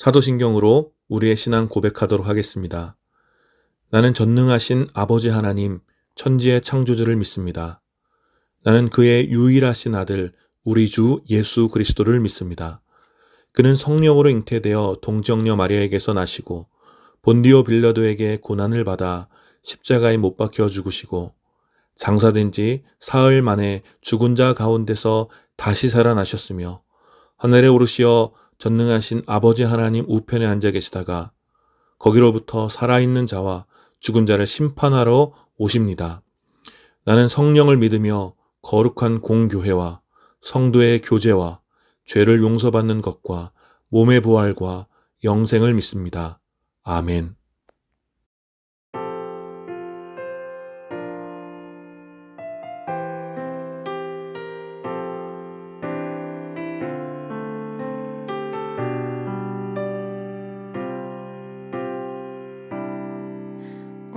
사도신경으로 우리의 신앙 고백하도록 하겠습니다. 나는 전능하신 아버지 하나님, 천지의 창조주를 믿습니다. 나는 그의 유일하신 아들, 우리 주 예수 그리스도를 믿습니다. 그는 성령으로 잉태되어 동정녀 마리아에게서 나시고 본디오 빌라도에게 고난을 받아 십자가에 못 박혀 죽으시고 장사된 지 사흘 만에 죽은 자 가운데서 다시 살아나셨으며 하늘에 오르시어 전능하신 아버지 하나님 우편에 앉아 계시다가 거기로부터 살아있는 자와 죽은 자를 심판하러 오십니다. 나는 성령을 믿으며 거룩한 공교회와 성도의 교제와 죄를 용서받는 것과 몸의 부활과 영생을 믿습니다. 아멘.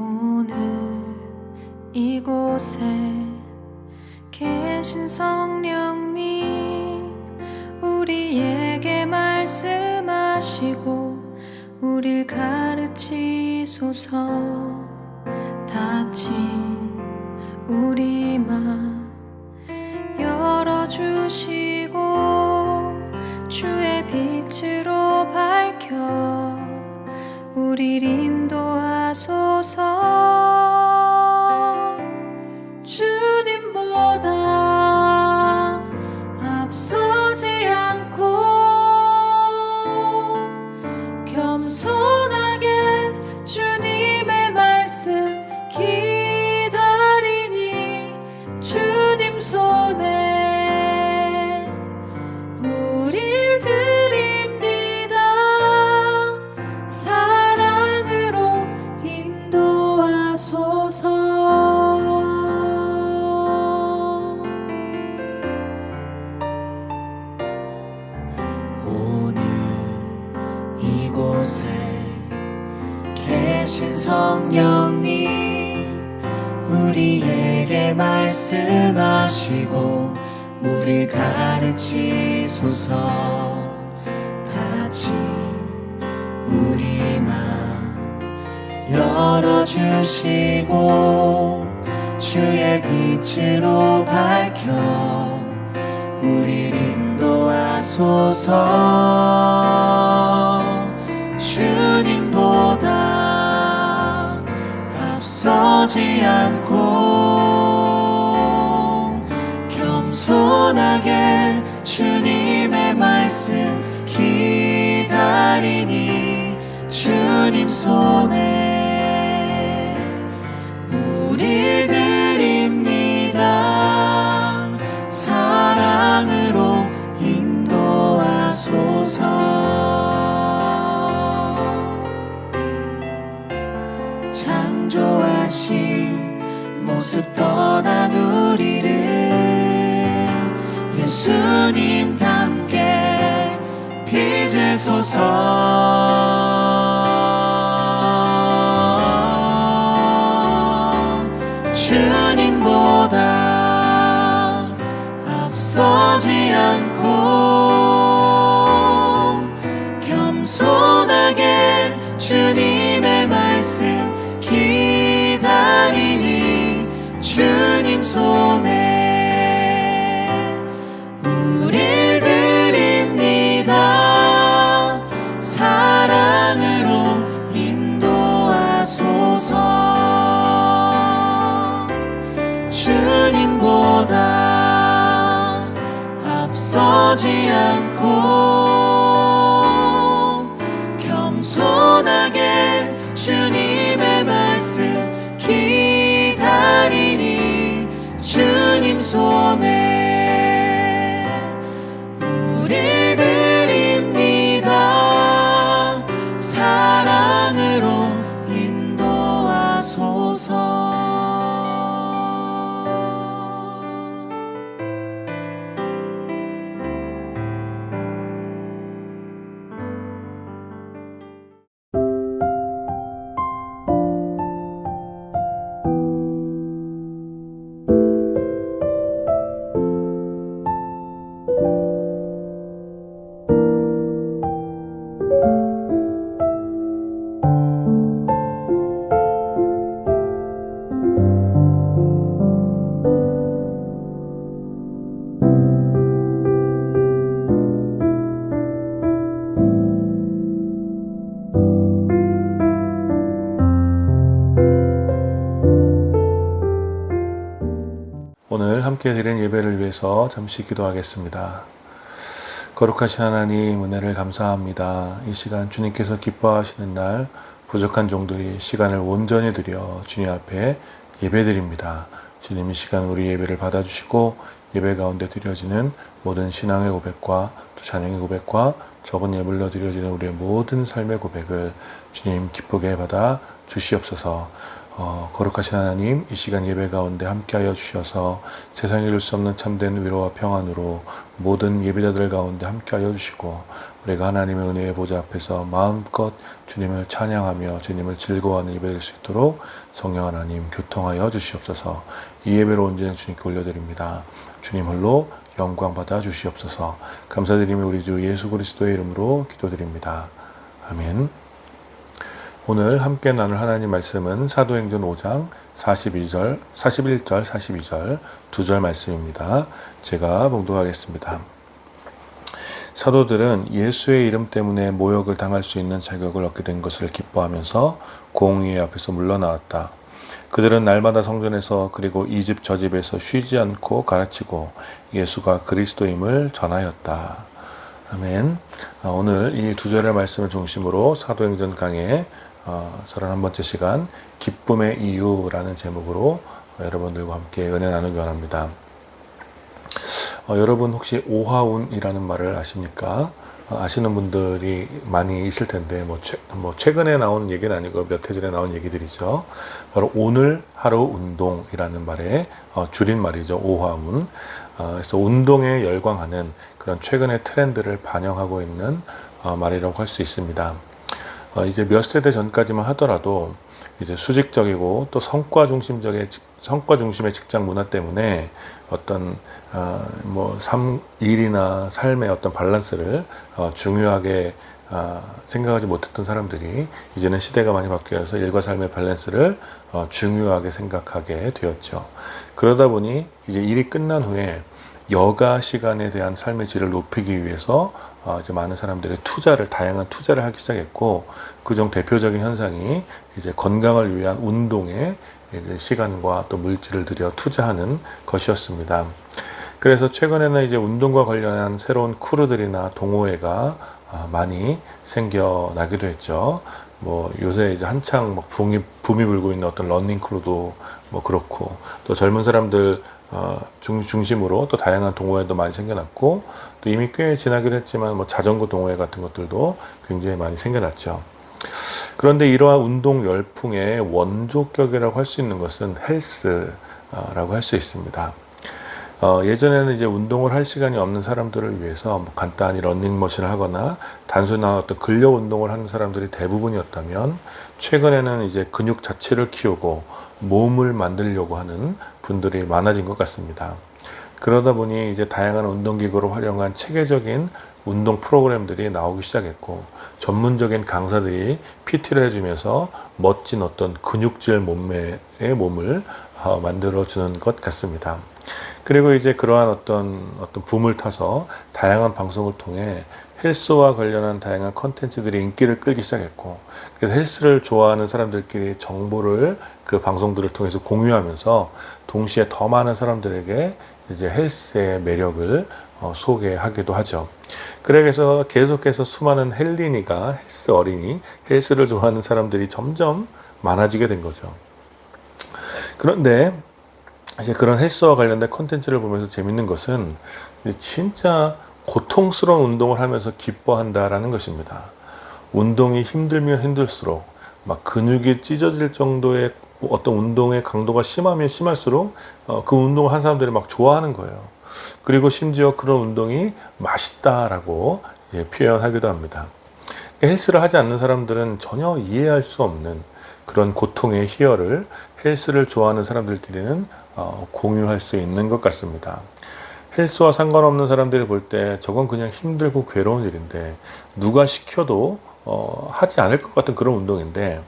오늘 이곳에 계신 성령님, 우리에게 말씀하시고 우릴 가르치소서. 닫힌 우리 맘 열어주시고 주의 빛으로 밝혀 우릴 인도하소서. 주님보다 앞서지 않고 겸손하게 주님의 말씀 기다리니 주님 손에 우릴 드립니다. 사랑으로 인도하소서. 오늘 이곳에 계신 성령님, 우리에게 말씀하시고 우릴 가르치소서. 닫힌 우리 맘 열어주시고 주의 빛으로 밝혀 우릴 인도하소서. 주님보다 앞서지 않고 겸손하게 주님의 말씀 기다리니 주님 손에 우릴 드립니다. 사랑으로 인도하소서. 창조하신 모습 떠난 우리를 예수님 닮게 빚으소서. 주님보다 앞서지 않고 겸손하게 주님의 말씀 기다리니 주님 손에 우릴 드립니다. 사랑으로 인도하소서. 주님보다 앞서지 않고 겸손하게 주님의 말씀 기다리니 주님 손에 우릴 드립니다. 사랑으로 인도하소서. 함께 드리는 예배를 위해서 잠시 기도하겠습니다. 거룩하신 하나님, 은혜를 감사합니다. 이 시간 주님께서 기뻐하시는 날 부족한 종들이 시간을 온전히 드려 주님 앞에 예배드립니다. 주님, 이 시간 우리 예배를 받아주시고 예배 가운데 드려지는 모든 신앙의 고백과 또 찬양의 고백과 저번 예물로 드려지는 우리의 모든 삶의 고백을 주님 기쁘게 받아 주시옵소서. 거룩하신 하나님, 이 시간 예배 가운데 함께하여 주셔서 세상에 이룰 수 없는 참된 위로와 평안으로 모든 예배자들 가운데 함께하여 주시고 우리가 하나님의 은혜의 보좌 앞에서 마음껏 주님을 찬양하며 주님을 즐거워하는 예배 될 수 있도록 성령 하나님 교통하여 주시옵소서. 이 예배로 온전히 주님께 올려드립니다. 주님 홀로 영광 받아 주시옵소서. 감사드리며 우리 주 예수 그리스도의 이름으로 기도드립니다. 아멘. 오늘 함께 나눌 하나님 말씀은 사도행전 5장 41절, 42절 두 절 말씀입니다. 제가 봉독하겠습니다. 사도들은 예수의 이름 때문에 모욕을 당할 수 있는 자격을 얻게 된 것을 기뻐하면서 공의회 앞에서 물러나왔다. 그들은 날마다 성전에서 그리고 이 집 저 집에서 쉬지 않고 가르치고 예수가 그리스도임을 전하였다. 아멘. 오늘 이 두 절의 말씀을 중심으로 사도행전 강의 31번째 시간 기쁨의 이유라는 제목으로 여러분들과 함께 은혜 나누기 원합니다. 여러분 혹시 오하운이라는 말을 아십니까? 아시는 분들이 많이 있을 텐데 최근에 나온 얘기는 아니고 몇 해 전에 나온 얘기들이죠. 바로 오늘 하루 운동이라는 말의 줄임말이죠. 오하운. 그래서 운동에 열광하는 그런 최근의 트렌드를 반영하고 있는 말이라고 할 수 있습니다. 이제 몇 세대 전까지만 하더라도 이제 수직적이고 또 성과 중심의 직장 문화 때문에 어떤 일이나 삶의 어떤 밸런스를 중요하게 생각하지 못했던 사람들이 이제는 시대가 많이 바뀌어서 일과 삶의 밸런스를 중요하게 생각하게 되었죠. 그러다 보니 이제 일이 끝난 후에 여가 시간에 대한 삶의 질을 높이기 위해서 이제 많은 사람들이 다양한 투자를 하기 시작했고, 그중 대표적인 현상이 이제 건강을 위한 운동에 이제 시간과 또 물질을 들여 투자하는 것이었습니다. 그래서 최근에는 이제 운동과 관련한 새로운 크루들이나 동호회가 많이 생겨나기도 했죠. 요새 이제 한창 붐이 불고 있는 어떤 러닝 크루도 그렇고, 또 젊은 사람들 중심으로 또 다양한 동호회도 많이 생겨났고, 또 이미 꽤 지나기도 했지만 자전거 동호회 같은 것들도 굉장히 많이 생겨났죠. 그런데 이러한 운동 열풍의 원조격이라고 할 수 있는 것은 헬스라고 할 수 있습니다. 예전에는 이제 운동을 할 시간이 없는 사람들을 위해서 간단히 러닝머신을 하거나 단순한 어떤 근력 운동을 하는 사람들이 대부분이었다면, 최근에는 이제 근육 자체를 키우고 몸을 만들려고 하는 분들이 많아진 것 같습니다. 그러다 보니 이제 다양한 운동기구를 활용한 체계적인 운동 프로그램들이 나오기 시작했고, 전문적인 강사들이 PT를 해주면서 멋진 어떤 근육질 몸매의 몸을 만들어주는 것 같습니다. 그리고 이제 그러한 어떤 붐을 타서 다양한 방송을 통해 헬스와 관련한 다양한 컨텐츠들이 인기를 끌기 시작했고, 그래서 헬스를 좋아하는 사람들끼리 정보를 그 방송들을 통해서 공유하면서 동시에 더 많은 사람들에게 이제 헬스의 매력을 소개하기도 하죠. 그래서 계속해서 수많은 헬스 어린이, 헬스를 좋아하는 사람들이 점점 많아지게 된 거죠. 그런데 이제 그런 헬스와 관련된 콘텐츠를 보면서 재밌는 것은 진짜 고통스러운 운동을 하면서 기뻐한다라는 것입니다. 운동이 힘들면 힘들수록 근육이 찢어질 정도의 어떤 운동의 강도가 심하면 심할수록 그 운동을 한 사람들이 좋아하는 거예요. 그리고 심지어 그런 운동이 맛있다라고 표현하기도 합니다. 헬스를 하지 않는 사람들은 전혀 이해할 수 없는 그런 고통의 희열을 헬스를 좋아하는 사람들끼리는 공유할 수 있는 것 같습니다. 헬스와 상관없는 사람들이 볼 때 저건 그냥 힘들고 괴로운 일인데 누가 시켜도 하지 않을 것 같은 그런 운동인데,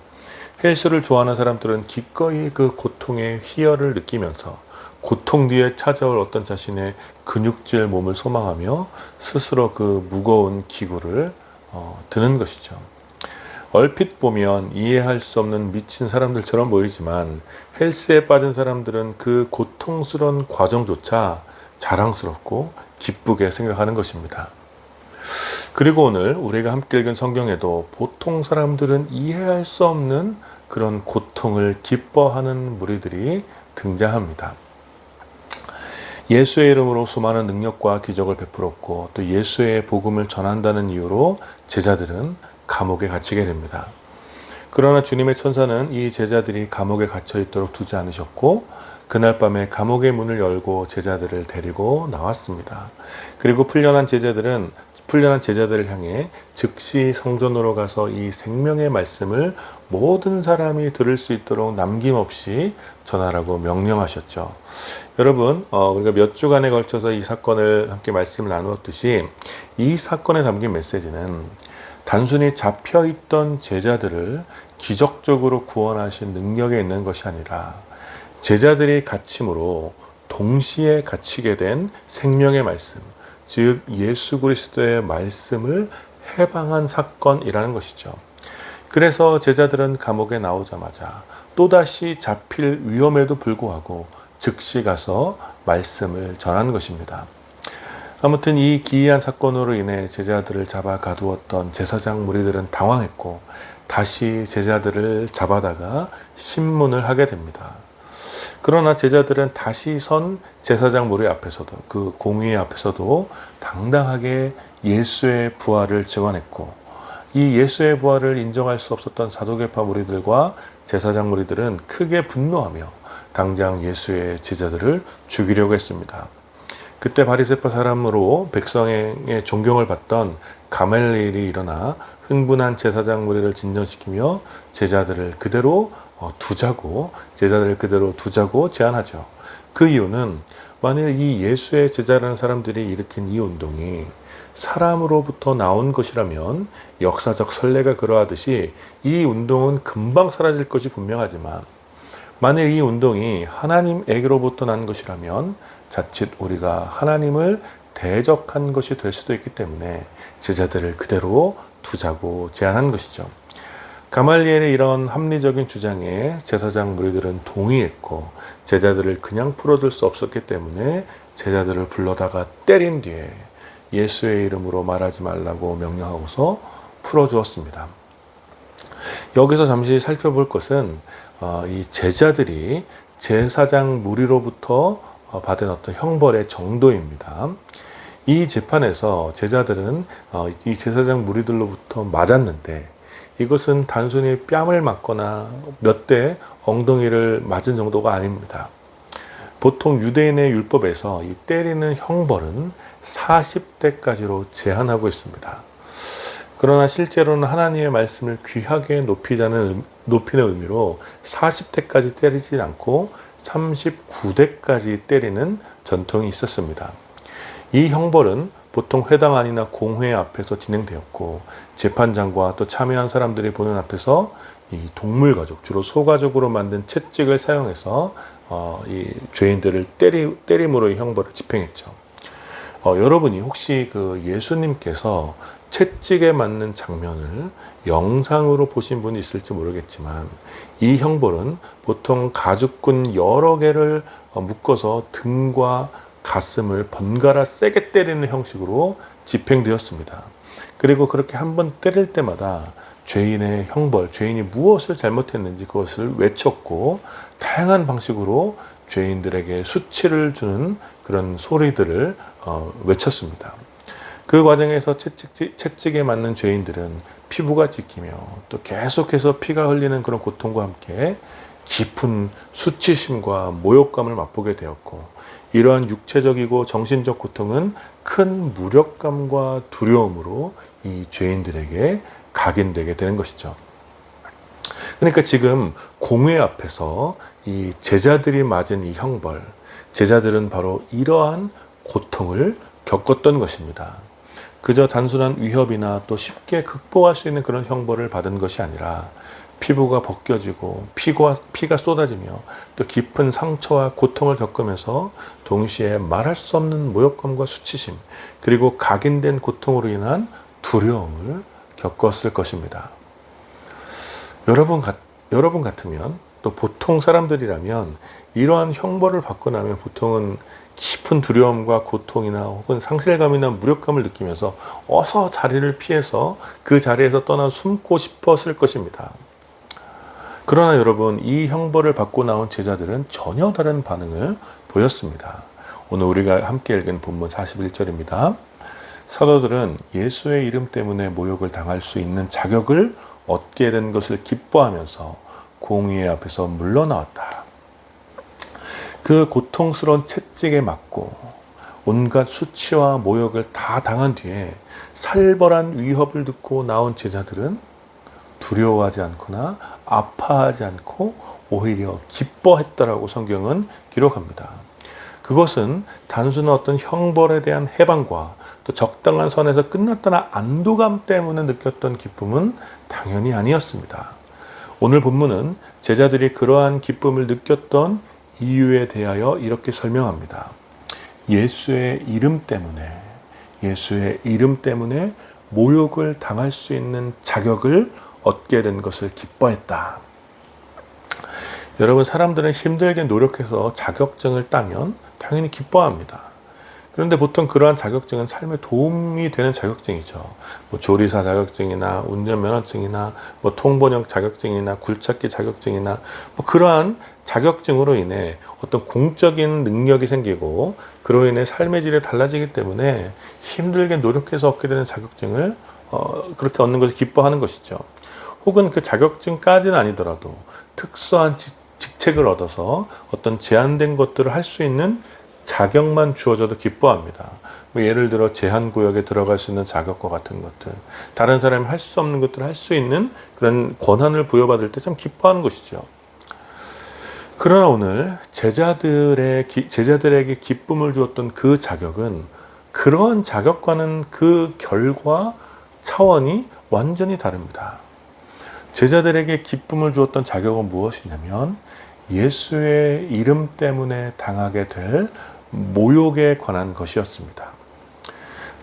헬스를 좋아하는 사람들은 기꺼이 그 고통의 희열을 느끼면서 고통 뒤에 찾아올 어떤 자신의 근육질 몸을 소망하며 스스로 그 무거운 기구를 드는 것이죠. 얼핏 보면 이해할 수 없는 미친 사람들처럼 보이지만 헬스에 빠진 사람들은 그 고통스러운 과정조차 자랑스럽고 기쁘게 생각하는 것입니다. 그리고 오늘 우리가 함께 읽은 성경에도 보통 사람들은 이해할 수 없는 그런 고통을 기뻐하는 무리들이 등장합니다. 예수의 이름으로 수많은 능력과 기적을 베풀었고 또 예수의 복음을 전한다는 이유로 제자들은 감옥에 갇히게 됩니다. 그러나 주님의 천사는 이 제자들이 감옥에 갇혀 있도록 두지 않으셨고 그날 밤에 감옥의 문을 열고 제자들을 데리고 나왔습니다. 그리고 풀려난 제자들을 향해 즉시 성전으로 가서 이 생명의 말씀을 모든 사람이 들을 수 있도록 남김없이 전하라고 명령하셨죠. 여러분, 우리가 몇 주간에 걸쳐서 이 사건을 함께 말씀을 나누었듯이 이 사건에 담긴 메시지는 단순히 잡혀있던 제자들을 기적적으로 구원하신 능력에 있는 것이 아니라 제자들이 갇힘으로 동시에 갇히게 된 생명의 말씀, 즉 예수 그리스도의 말씀을 해방한 사건이라는 것이죠. 그래서 제자들은 감옥에 나오자마자 또다시 잡힐 위험에도 불구하고 즉시 가서 말씀을 전한 것입니다. 아무튼 이 기이한 사건으로 인해 제자들을 잡아 가두었던 제사장 무리들은 당황했고 다시 제자들을 잡아다가 신문을 하게 됩니다. 그러나 제자들은 다시 선 제사장 무리 앞에서도 그 공의 앞에서도 당당하게 예수의 부활을 증언했고 이 예수의 부활을 인정할 수 없었던 사도계파 무리들과 제사장 무리들은 크게 분노하며 당장 예수의 제자들을 죽이려고 했습니다. 그때 바리새파 사람으로 백성의 존경을 받던 가멜리엘이 일어나 흥분한 제사장 무리를 진정시키며 제자들을 그대로 두자고 제안하죠. 그 이유는 만일 이 예수의 제자라는 사람들이 일으킨 이 운동이 사람으로부터 나온 것이라면 역사적 선례가 그러하듯이 이 운동은 금방 사라질 것이 분명하지만 만일 이 운동이 하나님에게로부터 난 것이라면 자칫 우리가 하나님을 대적한 것이 될 수도 있기 때문에 제자들을 그대로 두자고 제안한 것이죠. 가말리엘의 이런 합리적인 주장에 제사장 무리들은 동의했고 제자들을 그냥 풀어둘 수 없었기 때문에 제자들을 불러다가 때린 뒤에 예수의 이름으로 말하지 말라고 명령하고서 풀어주었습니다. 여기서 잠시 살펴볼 것은 이 제자들이 제사장 무리로부터 받은 어떤 형벌의 정도입니다. 이 재판에서 제자들은 이 제사장 무리들로부터 맞았는데 이것은 단순히 뺨을 맞거나 몇 대 엉덩이를 맞은 정도가 아닙니다. 보통 유대인의 율법에서 이 때리는 형벌은 40대까지로 제한하고 있습니다. 그러나 실제로는 하나님의 말씀을 귀하게 높이는 의미로 40대까지 때리지 않고 39대까지 때리는 전통이 있었습니다. 이 형벌은 보통 회당 안이나 공회 앞에서 진행되었고 재판장과 또 참여한 사람들이 보는 앞에서 이 동물 가죽, 주로 소가죽으로 만든 채찍을 사용해서 이 죄인들을 때림으로 이 형벌을 집행했죠. 여러분이 혹시 그 예수님께서 채찍에 맞는 장면을 영상으로 보신 분이 있을지 모르겠지만 이 형벌은 보통 가죽끈 여러 개를 묶어서 등과 가슴을 번갈아 세게 때리는 형식으로 집행되었습니다. 그리고 그렇게 한 번 때릴 때마다 죄인의 형벌, 죄인이 무엇을 잘못했는지 그것을 외쳤고 다양한 방식으로 죄인들에게 수치를 주는 그런 소리들을 외쳤습니다. 그 과정에서 채찍에 맞는 죄인들은 피부가 찢기며 또 계속해서 피가 흘리는 그런 고통과 함께 깊은 수치심과 모욕감을 맛보게 되었고 이러한 육체적이고 정신적 고통은 큰 무력감과 두려움으로 이 죄인들에게 각인되게 되는 것이죠. 그러니까 지금 공회 앞에서 이 제자들이 맞은 이 형벌, 제자들은 바로 이러한 고통을 겪었던 것입니다. 그저 단순한 위협이나 또 쉽게 극복할 수 있는 그런 형벌을 받은 것이 아니라 피부가 벗겨지고 피가 쏟아지며 또 깊은 상처와 고통을 겪으면서 동시에 말할 수 없는 모욕감과 수치심 그리고 각인된 고통으로 인한 두려움을 겪었을 것입니다. 여러분 같으면 또 보통 사람들이라면 이러한 형벌을 받고 나면 보통은 깊은 두려움과 고통이나 혹은 상실감이나 무력감을 느끼면서 어서 자리를 피해서 그 자리에서 떠나 숨고 싶었을 것입니다. 그러나 여러분, 이 형벌을 받고 나온 제자들은 전혀 다른 반응을 보였습니다. 오늘 우리가 함께 읽은 본문 41절입니다. 사도들은 예수의 이름 때문에 모욕을 당할 수 있는 자격을 얻게 된 것을 기뻐하면서 공의회 앞에서 물러나왔다. 그 고통스러운 채찍에 맞고 온갖 수치와 모욕을 다 당한 뒤에 살벌한 위협을 듣고 나온 제자들은 두려워하지 않거나 아파하지 않고 오히려 기뻐했다라고 성경은 기록합니다. 그것은 단순한 어떤 형벌에 대한 해방과 또 적당한 선에서 끝났다는 안도감 때문에 느꼈던 기쁨은 당연히 아니었습니다. 오늘 본문은 제자들이 그러한 기쁨을 느꼈던 이유에 대하여 이렇게 설명합니다. 예수의 이름 때문에 모욕을 당할 수 있는 자격을 얻게 된 것을 기뻐했다. 여러분, 사람들은 힘들게 노력해서 자격증을 따면 당연히 기뻐합니다. 그런데 보통 그러한 자격증은 삶에 도움이 되는 자격증이죠. 조리사 자격증이나 운전면허증이나 통번역 자격증이나 굴착기 자격증이나 그러한 자격증으로 인해 어떤 공적인 능력이 생기고 그로 인해 삶의 질이 달라지기 때문에 힘들게 노력해서 얻게 되는 자격증을 그렇게 얻는 것을 기뻐하는 것이죠. 혹은 그 자격증까지는 아니더라도 특수한 직책을 얻어서 어떤 제한된 것들을 할 수 있는 자격만 주어져도 기뻐합니다. 예를 들어 제한구역에 들어갈 수 있는 자격과 같은 것들, 다른 사람이 할 수 없는 것들을 할 수 있는 그런 권한을 부여받을 때 참 기뻐하는 것이죠. 그러나 오늘 제자들에게 기쁨을 주었던 그 자격은 그러한 자격과는 그 결과 차원이 완전히 다릅니다. 제자들에게 기쁨을 주었던 자격은 무엇이냐면 예수의 이름 때문에 당하게 될 모욕에 관한 것이었습니다.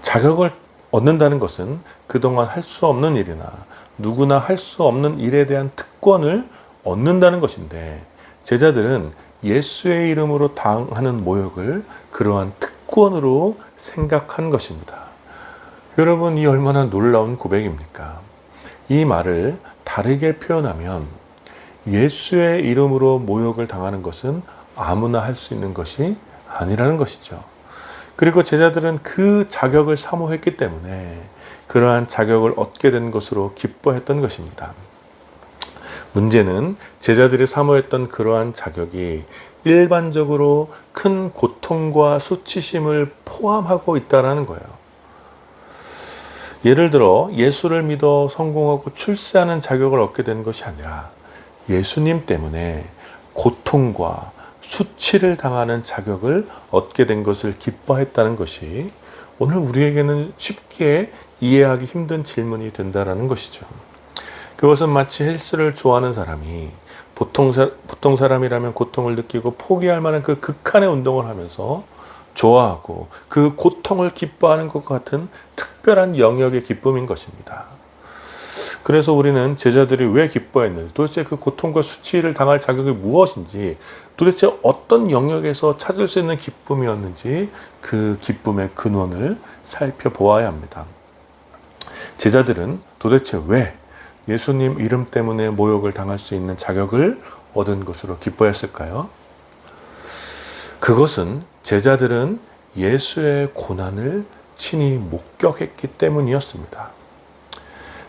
자격을 얻는다는 것은 그동안 할 수 없는 일이나 누구나 할 수 없는 일에 대한 특권을 얻는다는 것인데, 제자들은 예수의 이름으로 당하는 모욕을 그러한 특권으로 생각한 것입니다. 여러분, 이 얼마나 놀라운 고백입니까? 이 말을 다르게 표현하면 예수의 이름으로 모욕을 당하는 것은 아무나 할 수 있는 것이 아니라는 것이죠. 그리고 제자들은 그 자격을 사모했기 때문에 그러한 자격을 얻게 된 것으로 기뻐했던 것입니다. 문제는 제자들이 사모했던 그러한 자격이 일반적으로 큰 고통과 수치심을 포함하고 있다는 거예요. 예를 들어 예수를 믿어 성공하고 출세하는 자격을 얻게 된 것이 아니라 예수님 때문에 고통과 수치를 당하는 자격을 얻게 된 것을 기뻐했다는 것이 오늘 우리에게는 쉽게 이해하기 힘든 질문이 된다는 것이죠. 그것은 마치 헬스를 좋아하는 사람이 보통 사람이라면 고통을 느끼고 포기할 만한 그 극한의 운동을 하면서 좋아하고 그 고통을 기뻐하는 것과 같은 특별한 영역의 기쁨인 것입니다. 그래서 우리는 제자들이 왜 기뻐했는지, 도대체 그 고통과 수치를 당할 자격이 무엇인지, 도대체 어떤 영역에서 찾을 수 있는 기쁨이었는지 그 기쁨의 근원을 살펴보아야 합니다. 제자들은 도대체 왜 예수님 이름 때문에 모욕을 당할 수 있는 자격을 얻은 것으로 기뻐했을까요? 그것은 제자들은 예수의 고난을 친히 목격했기 때문이었습니다.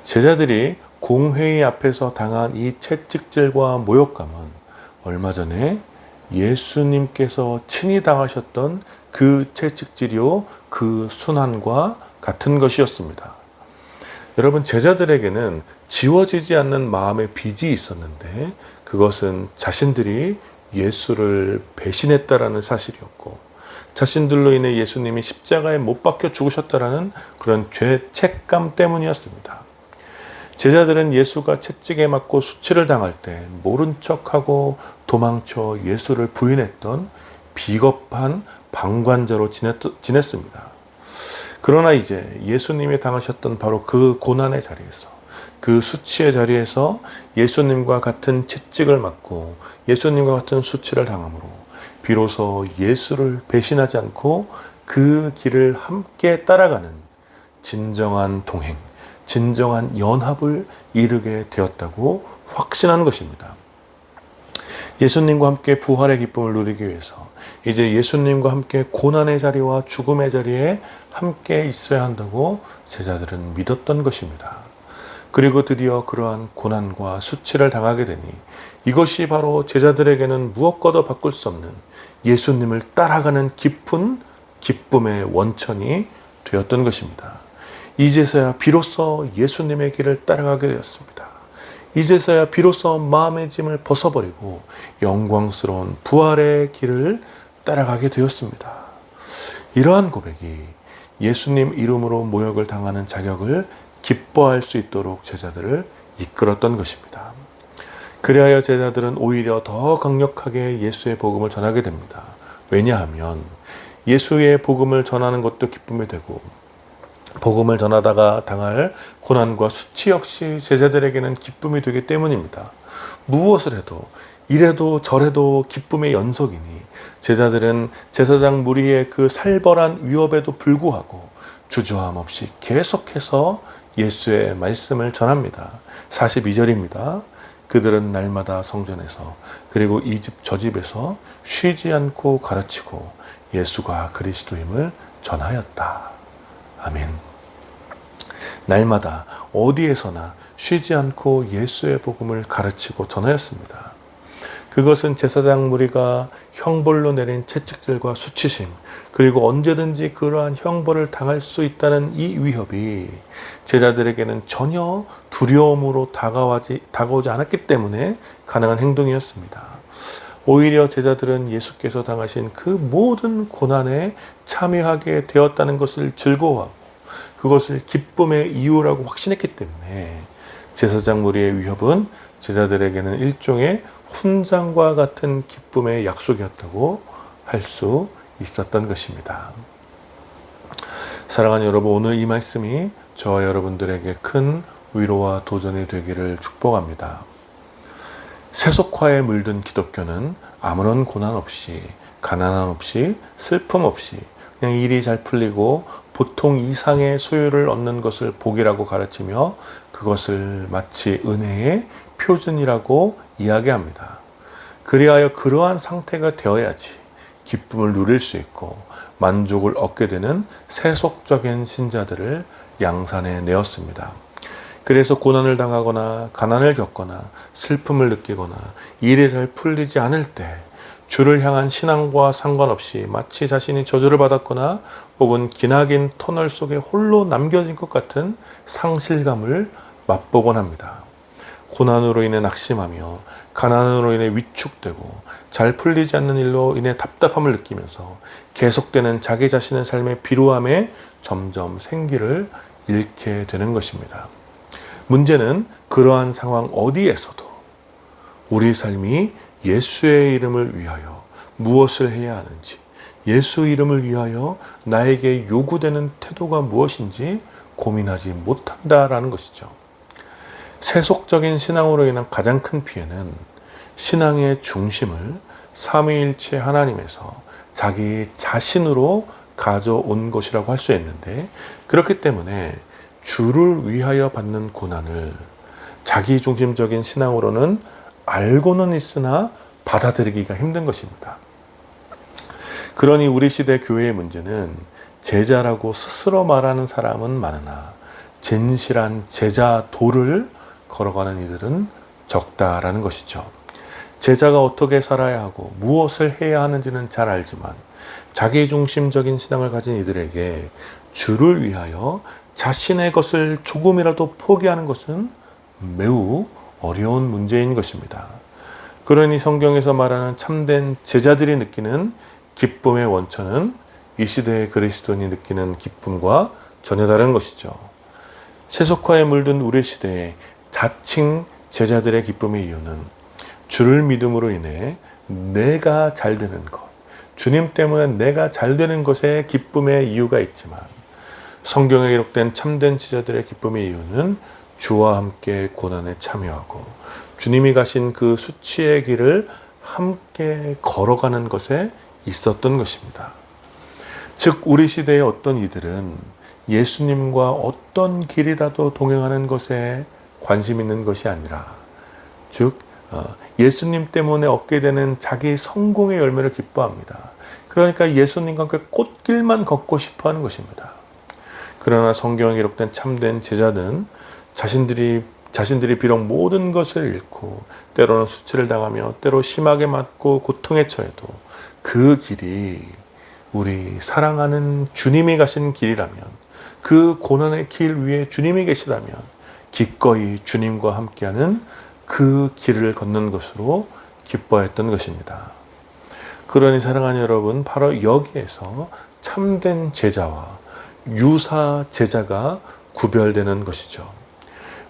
제자들이 공회의 앞에서 당한 이 채찍질과 모욕감은 얼마 전에 예수님께서 친히 당하셨던 그 채찍질이요, 그 순환과 같은 것이었습니다. 여러분, 제자들에게는 지워지지 않는 마음의 빚이 있었는데 그것은 자신들이 예수를 배신했다라는 사실이었고, 자신들로 인해 예수님이 십자가에 못 박혀 죽으셨다라는 그런 죄책감 때문이었습니다. 제자들은 예수가 채찍에 맞고 수치를 당할 때 모른 척하고 도망쳐 예수를 부인했던 비겁한 방관자로 지냈습니다. 그러나 이제 예수님이 당하셨던 바로 그 고난의 자리에서 그 수치의 자리에서 예수님과 같은 채찍을 맞고 예수님과 같은 수치를 당함으로 비로소 예수를 배신하지 않고 그 길을 함께 따라가는 진정한 동행, 진정한 연합을 이루게 되었다고 확신하는 것입니다. 예수님과 함께 부활의 기쁨을 누리기 위해서 이제 예수님과 함께 고난의 자리와 죽음의 자리에 함께 있어야 한다고 제자들은 믿었던 것입니다. 그리고 드디어 그러한 고난과 수치를 당하게 되니 이것이 바로 제자들에게는 무엇과도 바꿀 수 없는 예수님을 따라가는 깊은 기쁨의 원천이 되었던 것입니다. 이제서야 비로소 예수님의 길을 따라가게 되었습니다. 이제서야 비로소 마음의 짐을 벗어버리고 영광스러운 부활의 길을 따라가게 되었습니다. 이러한 고백이 예수님 이름으로 모욕을 당하는 자격을 기뻐할 수 있도록 제자들을 이끌었던 것입니다. 그리하여 제자들은 오히려 더 강력하게 예수의 복음을 전하게 됩니다. 왜냐하면 예수의 복음을 전하는 것도 기쁨이 되고 복음을 전하다가 당할 고난과 수치 역시 제자들에게는 기쁨이 되기 때문입니다. 무엇을 해도 이래도 저래도 기쁨의 연속이니 제자들은 제사장 무리의 그 살벌한 위협에도 불구하고 주저함 없이 계속해서 예수의 말씀을 전합니다. 42절입니다. 그들은 날마다 성전에서 그리고 이 집 저 집에서 쉬지 않고 가르치고 예수가 그리스도임을 전하였다. 아멘. 날마다 어디에서나 쉬지 않고 예수의 복음을 가르치고 전하였습니다. 그것은 제사장 무리가 형벌로 내린 채찍질과 수치심, 그리고 언제든지 그러한 형벌을 당할 수 있다는 이 위협이 제자들에게는 전혀 두려움으로 다가오지 않았기 때문에 가능한 행동이었습니다. 오히려 제자들은 예수께서 당하신 그 모든 고난에 참여하게 되었다는 것을 즐거워하고 그것을 기쁨의 이유라고 확신했기 때문에 제사장 무리의 위협은 제자들에게는 일종의 훈장과 같은 기쁨의 약속이었다고 할 수 있었던 것입니다. 사랑하는 여러분, 오늘 이 말씀이 저와 여러분들에게 큰 위로와 도전이 되기를 축복합니다. 세속화에 물든 기독교는 아무런 고난 없이, 가난함 없이, 슬픔 없이 그냥 일이 잘 풀리고 보통 이상의 소유를 얻는 것을 복이라고 가르치며 그것을 마치 은혜의 표준이라고 이야기합니다. 그리하여 그러한 상태가 되어야지 기쁨을 누릴 수 있고 만족을 얻게 되는 세속적인 신자들을 양산해 내었습니다. 그래서 고난을 당하거나 가난을 겪거나 슬픔을 느끼거나 일이 잘 풀리지 않을 때 주를 향한 신앙과 상관없이 마치 자신이 저주를 받았거나 혹은 기나긴 터널 속에 홀로 남겨진 것 같은 상실감을 맛보곤 합니다. 고난으로 인해 낙심하며 가난으로 인해 위축되고 잘 풀리지 않는 일로 인해 답답함을 느끼면서 계속되는 자기 자신의 삶의 비루함에 점점 생기를 잃게 되는 것입니다. 문제는 그러한 상황 어디에서도 우리 삶이 예수의 이름을 위하여 무엇을 해야 하는지, 예수 이름을 위하여 나에게 요구되는 태도가 무엇인지 고민하지 못한다라는 것이죠. 세속적인 신앙으로 인한 가장 큰 피해는 신앙의 중심을 삼위일체 하나님에서 자기 자신으로 가져온 것이라고 할 수 있는데, 그렇기 때문에 주를 위하여 받는 고난을 자기 중심적인 신앙으로는 알고는 있으나 받아들이기가 힘든 것입니다. 그러니 우리 시대 교회의 문제는 제자라고 스스로 말하는 사람은 많으나 진실한 제자 도를 걸어가는 이들은 적다라는 것이죠. 제자가 어떻게 살아야 하고 무엇을 해야 하는지는 잘 알지만 자기중심적인 신앙을 가진 이들에게 주를 위하여 자신의 것을 조금이라도 포기하는 것은 매우 어려운 문제인 것입니다. 그러니 성경에서 말하는 참된 제자들이 느끼는 기쁨의 원천은 이 시대의 그리스도인이 느끼는 기쁨과 전혀 다른 것이죠. 세속화에 물든 우리 시대에 자칭 제자들의 기쁨의 이유는 주를 믿음으로 인해 내가 잘 되는 것, 주님 때문에 내가 잘 되는 것에 기쁨의 이유가 있지만 성경에 기록된 참된 제자들의 기쁨의 이유는 주와 함께 고난에 참여하고 주님이 가신 그 수치의 길을 함께 걸어가는 것에 있었던 것입니다. 즉 우리 시대의 어떤 이들은 예수님과 어떤 길이라도 동행하는 것에 관심 있는 것이 아니라 즉 예수님 때문에 얻게 되는 자기 성공의 열매를 기뻐합니다. 그러니까 예수님과 함께 꽃길만 걷고 싶어하는 것입니다. 그러나 성경에 기록된 참된 제자는 자신들이 비록 모든 것을 잃고 때로는 수치를 당하며 때로 심하게 맞고 고통에 처해도 그 길이 우리 사랑하는 주님이 가신 길이라면 그 고난의 길 위에 주님이 계시다면 기꺼이 주님과 함께하는 그 길을 걷는 것으로 기뻐했던 것입니다. 그러니 사랑하는 여러분, 바로 여기에서 참된 제자와 유사 제자가 구별되는 것이죠.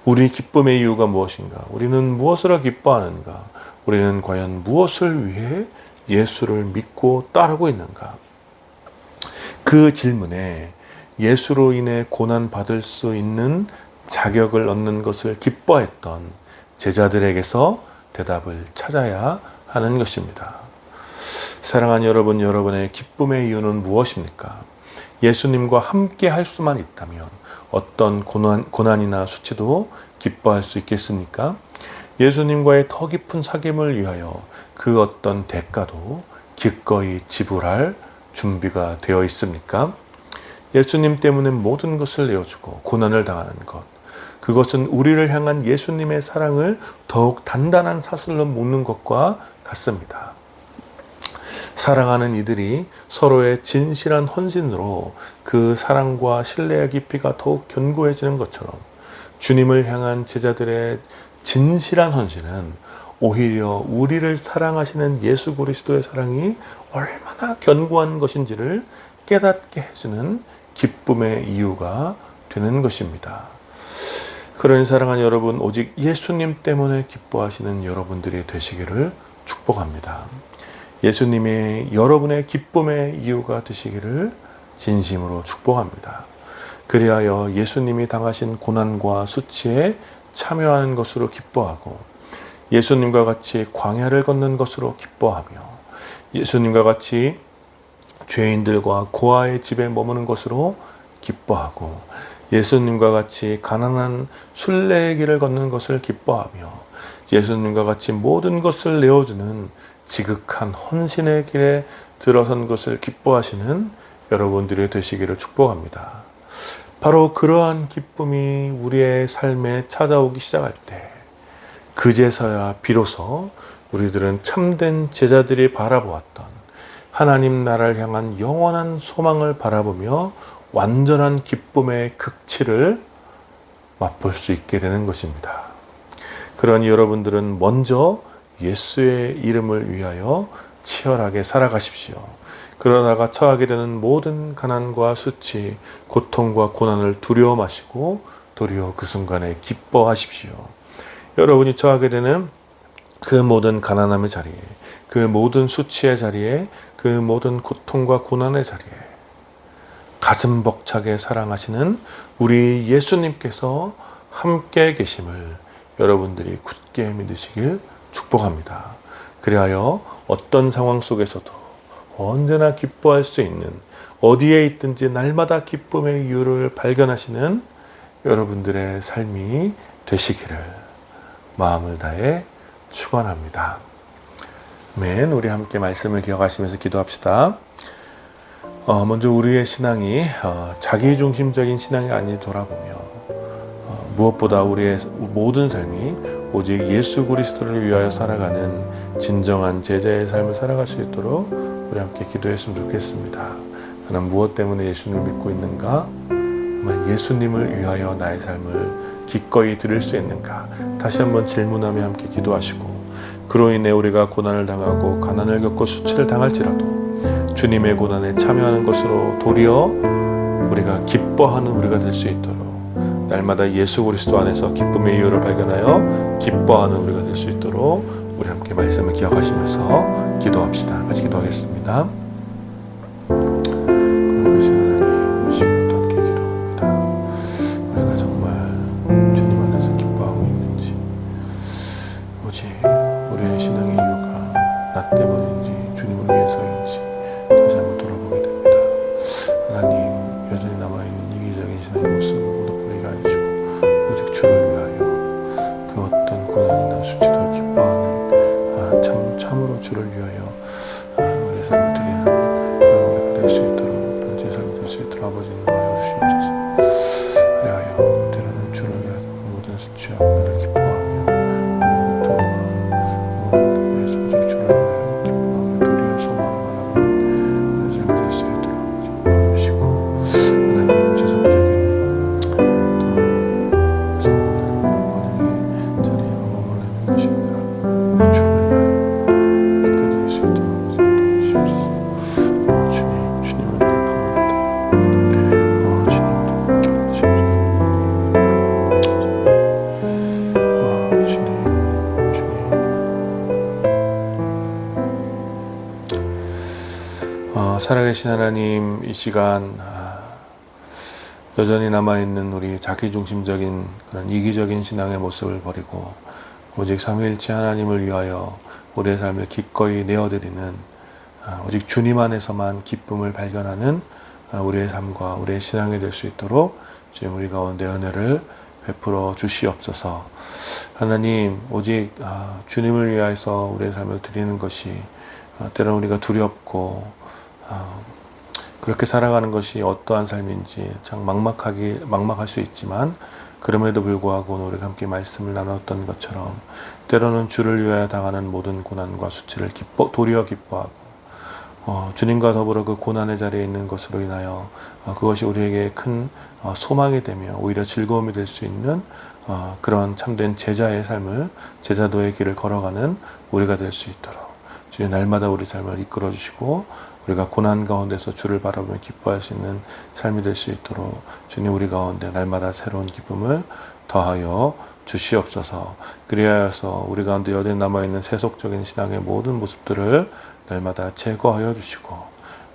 우리 기쁨의 이유가 무엇인가? 우리는 무엇으로 기뻐하는가? 우리는 과연 무엇을 위해 예수를 믿고 따르고 있는가? 그 질문에 예수로 인해 고난받을 수 있는 자격을 얻는 것을 기뻐했던 제자들에게서 대답을 찾아야 하는 것입니다. 사랑하는 여러분, 여러분의 기쁨의 이유는 무엇입니까? 예수님과 함께 할 수만 있다면 어떤 고난이나 수치도 기뻐할 수 있겠습니까? 예수님과의 더 깊은 사귐을 위하여 그 어떤 대가도 기꺼이 지불할 준비가 되어 있습니까? 예수님 때문에 모든 것을 내어주고 고난을 당하는 것, 그것은 우리를 향한 예수님의 사랑을 더욱 단단한 사슬로 묶는 것과 같습니다. 사랑하는 이들이 서로의 진실한 헌신으로 그 사랑과 신뢰의 깊이가 더욱 견고해지는 것처럼 주님을 향한 제자들의 진실한 헌신은 오히려 우리를 사랑하시는 예수 그리스도의 사랑이 얼마나 견고한 것인지를 깨닫게 해주는 기쁨의 이유가 되는 것입니다. 그러니 사랑하는 여러분, 오직 예수님 때문에 기뻐하시는 여러분들이 되시기를 축복합니다. 예수님이 여러분의 기쁨의 이유가 되시기를 진심으로 축복합니다. 그리하여 예수님이 당하신 고난과 수치에 참여하는 것으로 기뻐하고 예수님과 같이 광야를 걷는 것으로 기뻐하며 예수님과 같이 죄인들과 고아의 집에 머무는 것으로 기뻐하고 예수님과 같이 가난한 순례의 길을 걷는 것을 기뻐하며 예수님과 같이 모든 것을 내어주는 지극한 헌신의 길에 들어선 것을 기뻐하시는 여러분들이 되시기를 축복합니다. 바로 그러한 기쁨이 우리의 삶에 찾아오기 시작할 때 그제서야 비로소 우리들은 참된 제자들이 바라보았던 하나님 나라를 향한 영원한 소망을 바라보며 완전한 기쁨의 극치를 맛볼 수 있게 되는 것입니다. 그러니 여러분들은 먼저 예수의 이름을 위하여 치열하게 살아가십시오. 그러다가 처하게 되는 모든 가난과 수치, 고통과 고난을 두려워 마시고 도리어 그 순간에 기뻐하십시오. 여러분이 처하게 되는 그 모든 가난함의 자리에, 그 모든 수치의 자리에, 그 모든 고통과 고난의 자리에 가슴 벅차게 사랑하시는 우리 예수님께서 함께 계심을 여러분들이 굳게 믿으시길 축복합니다. 그리하여 어떤 상황 속에서도 언제나 기뻐할 수 있는, 어디에 있든지 날마다 기쁨의 이유를 발견하시는 여러분들의 삶이 되시기를 마음을 다해 축원합니다. 아멘. 우리 함께 말씀을 기억하시면서 기도합시다. 먼저 우리의 신앙이 자기중심적인 신앙이 아니 돌아보며 무엇보다 우리의 모든 삶이 오직 예수 그리스도를 위하여 살아가는 진정한 제자의 삶을 살아갈 수 있도록 우리 함께 기도했으면 좋겠습니다. 나는 무엇 때문에 예수님을 믿고 있는가? 정말 예수님을 위하여 나의 삶을 기꺼이 드릴 수 있는가? 다시 한번 질문하며 함께 기도하시고 그로 인해 우리가 고난을 당하고 가난을 겪고 수치를 당할지라도 주님의 고난에 참여하는 것으로 도리어 우리가 기뻐하는 우리가 될 수 있도록 날마다 예수 그리스도 안에서 기쁨의 이유를 발견하여 기뻐하는 우리가 될 수 있도록 우리 함께 말씀을 기억하시면서 기도합시다. 같이 기도하겠습니다. 거룩하신 하나님, 이 시간도 함께 기도합니다. 우리가 정말 주님 안에서 아버지, 우리의 신앙의 이유가 나 때문인지 주님을 위해서인지 다시 한번 돌아보게 됩니다. 하나님, 여전히 남아있는 이기적인 신앙의 모습을 모두 버리게 하시고 오직 주를 위하여 그 어떤 고난이나 수치도 기뻐하는 참으로 주를 위하여 우리의 삶을 드리는 우리가 될 수 있도록 변주의 삶이 될 수 있도록 아버지 인도하여 주시옵소서. 그리하여 때로는 주를 위하여 모든 수치와 고난을 기뻐하며 살아계신 하나님, 이 시간 여전히 남아있는 우리 자기중심적인 그런 이기적인 신앙의 모습을 버리고 오직 삼위일체 하나님을 위하여 우리의 삶을 기꺼이 내어드리는 오직 주님 안에서만 기쁨을 발견하는 우리의 삶과 우리의 신앙이 될 수 있도록 지금 우리 가운데 은혜를 베풀어 주시옵소서. 하나님, 오직 주님을 위하여서 우리의 삶을 드리는 것이 때로는 우리가 두렵고 그렇게 살아가는 것이 어떠한 삶인지 참 막막할 수 있지만, 그럼에도 불구하고 우리가 함께 말씀을 나눴던 것처럼 때로는 주를 위하여 당하는 모든 고난과 수치를 도리어 기뻐하고 주님과 더불어 그 고난의 자리에 있는 것으로 인하여 그것이 우리에게 큰 소망이 되며 오히려 즐거움이 될 수 있는 그런 참된 제자의 삶을, 제자도의 길을 걸어가는 우리가 될 수 있도록 주님 날마다 우리 삶을 이끌어 주시고 우리가 고난 가운데서 주를 바라보며 기뻐할 수 있는 삶이 될 수 있도록 주님 우리 가운데 날마다 새로운 기쁨을 더하여 주시옵소서. 그리하여서 우리 가운데 여전히 남아있는 세속적인 신앙의 모든 모습들을 날마다 제거하여 주시고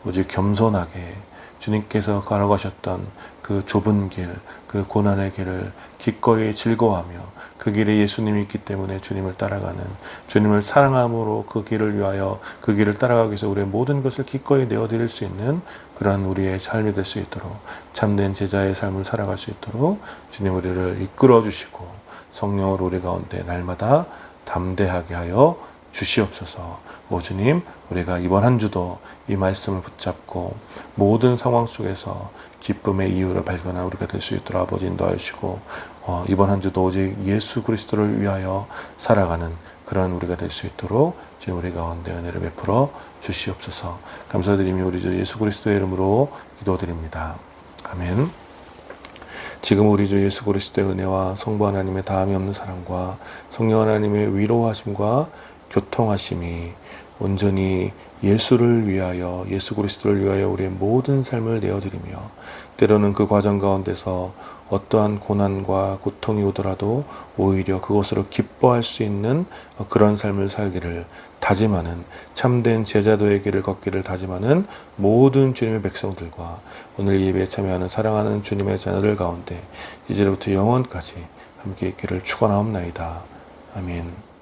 오직 겸손하게 주님께서 걸어가셨던 그 좁은 길, 그 고난의 길을 기꺼이 즐거워하며 그 길에 예수님이 있기 때문에 주님을 따라가는, 주님을 사랑함으로 그 길을 위하여 그 길을 따라가기 위해서 우리의 모든 것을 기꺼이 내어드릴 수 있는 그러한 우리의 삶이 될 수 있도록, 참된 제자의 삶을 살아갈 수 있도록 주님 우리를 이끌어 주시고 성령으로 우리 가운데 날마다 담대하게 하여 주시옵소서. 오 주님, 우리가 이번 한 주도 이 말씀을 붙잡고 모든 상황 속에서 기쁨의 이유를 발견한 우리가 될 수 있도록 아버지 인도하여 주시고 이번 한 주도 오직 예수 그리스도를 위하여 살아가는 그런 우리가 될 수 있도록 지금 우리 가운데 은혜를 베풀어 주시옵소서. 감사드리며 우리 주 예수 그리스도의 이름으로 기도드립니다. 아멘. 지금 우리 주 예수 그리스도의 은혜와 성부 하나님의 다함이 없는 사랑과 성령 하나님의 위로하심과 교통하심이 온전히 예수를 위하여, 예수 그리스도를 위하여 우리의 모든 삶을 내어드리며 때로는 그 과정 가운데서 어떠한 고난과 고통이 오더라도 오히려 그것으로 기뻐할 수 있는 그런 삶을 살기를 다짐하는, 참된 제자도의 길을 걷기를 다짐하는 모든 주님의 백성들과 오늘 예배에 참여하는 사랑하는 주님의 자녀들 가운데 이제부터 영원까지 함께 있기를 축원하옵나이다. 아멘.